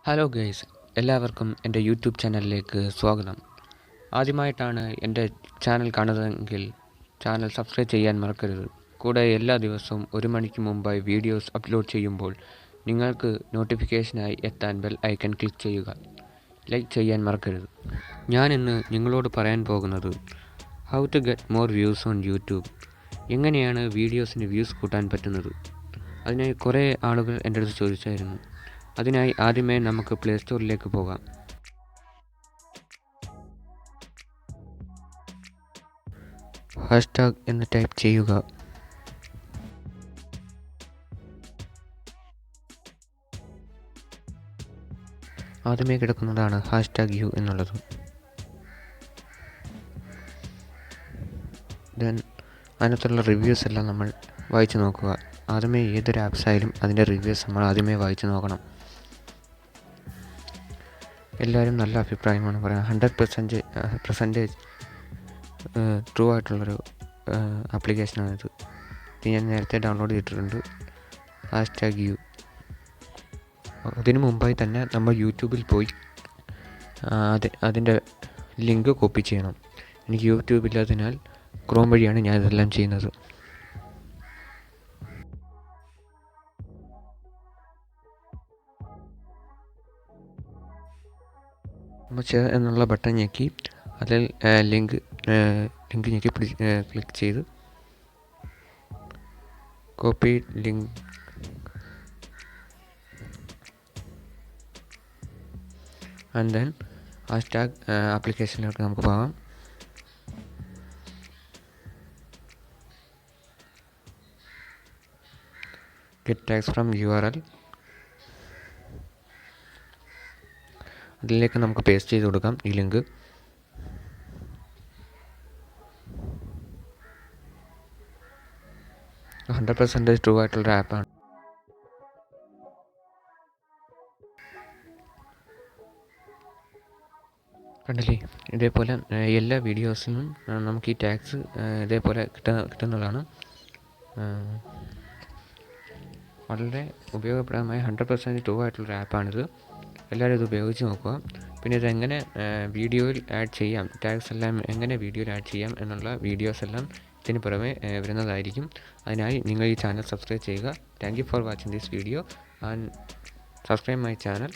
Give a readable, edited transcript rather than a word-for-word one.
Hello guys, എല്ലാവർക്കും എൻ്റെ YouTube ചാനലിലേക്ക് സ്വാഗതം. ആദ്യമായിട്ടാണ് എൻ്റെ ചാനൽ കാണുന്നതെങ്കിൽ ചാനൽ സബ്സ്ക്രൈബ് ചെയ്യാൻ മറക്കരുത്. കൂടെ എല്ലാ ദിവസവും 1 മണിക്ക് മുമ്പായി വീഡിയോസ് അപ്ലോഡ് ചെയ്യുമ്പോൾ നിങ്ങൾക്ക് നോട്ടിഫിക്കേഷനായി എത്താൻ ബെൽ ഐക്കൺ ക്ലിക്ക് ചെയ്യുക. ലൈക്ക് ചെയ്യാൻ മറക്കരുത്. ഞാൻ ഇന്ന് നിങ്ങളോട് പറയാൻ പോകുന്നത് how to get more views on YouTube. എങ്ങനെയാണ് വീഡിയോസിന് വ്യൂസ് കൂട്ടാൻ പറ്റുന്നത്. അതിനായി കുറേ ആളുകൾ എൻ്റെ അടുത്ത് ചോദിച്ചായിരുന്നു. അതിനായി ആദ്യമേ നമുക്ക് പ്ലേ സ്റ്റോറിലേക്ക് പോകാം. ഹാഷ്ടാഗ് എന്ന് ടൈപ്പ് ചെയ്യുക. ആദ്യമേ കിടക്കുന്നതാണ് ഹാഷ്ടാഗ് യു എന്നുള്ളത്. ദെൻ അതിനകത്തുള്ള റിവ്യൂസ് എല്ലാം നമ്മൾ വായിച്ചു നോക്കുക. ആദ്യമേ ഏതൊരു ആപ്സ് ആയാലും അതിൻ്റെ റിവ്യൂസ് നമ്മൾ ആദ്യമേ വായിച്ചു നോക്കണം. എല്ലാവരും നല്ല അഭിപ്രായമാണ് പറയുന്നത്. 100% ട്രൂ ആയിട്ടുള്ളൊരു ആപ്ലിക്കേഷനാണിത്. ഇത് ഞാൻ നേരത്തെ ഡൗൺലോഡ് ചെയ്തിട്ടുണ്ട്. Hashtag U. അതിനു മുമ്പായി തന്നെ നമ്മൾ യൂട്യൂബിൽ പോയി അതിൻ്റെ ലിങ്ക് കോപ്പി ചെയ്യണം. എനിക്ക് യൂട്യൂബ് ഇല്ലാത്തതിനാൽ ക്രോം വഴിയാണ് ഞാൻ ഇതെല്ലാം ചെയ്യുന്നത്. ഷെയർ എന്നുള്ള ബട്ടൺ ഞെക്കി അതിൽ ലിങ്ക് ഞെക്കി ക്ലിക്ക് ചെയ്ത് copy link and then hashtag ആപ്ലിക്കേഷനിലേക്ക് നമുക്ക് പോകാം. Get tags from URL. അതിലേക്ക് നമുക്ക് പേസ്റ്റ് ചെയ്ത് കൊടുക്കാം ഈ ലിങ്ക്. %% ട്രൂ ആയിട്ടുള്ളൊരു ആപ്പാണ്. കണ്ടില്ലേ, ഇതേപോലെ എല്ലാ വീഡിയോസിനും നമുക്ക് ഈ ടാഗ്സ് ഇതേപോലെ കിട്ടുന്നതാണ്. വളരെ ഉപയോഗപ്രദമായ 100% ട്രൂ ആയിട്ടുള്ളൊരു ആപ്പാണിത്. എല്ലാവരും ഇത് ഉപയോഗിച്ച് നോക്കുക. പിന്നെ ഇതെങ്ങനെ വീഡിയോയിൽ ആഡ് ചെയ്യാം, ടാഗ്സ് എല്ലാം എങ്ങനെ വീഡിയോയിൽ ആഡ് ചെയ്യാം എന്നുള്ള വീഡിയോസ് എല്ലാം ഇതിന് പുറമെ വരുന്നതായിരിക്കും. അതിനായി നിങ്ങൾ ഈ ചാനൽ സബ്സ്ക്രൈബ് ചെയ്യുക. Thank you for watching this video and subscribe my channel.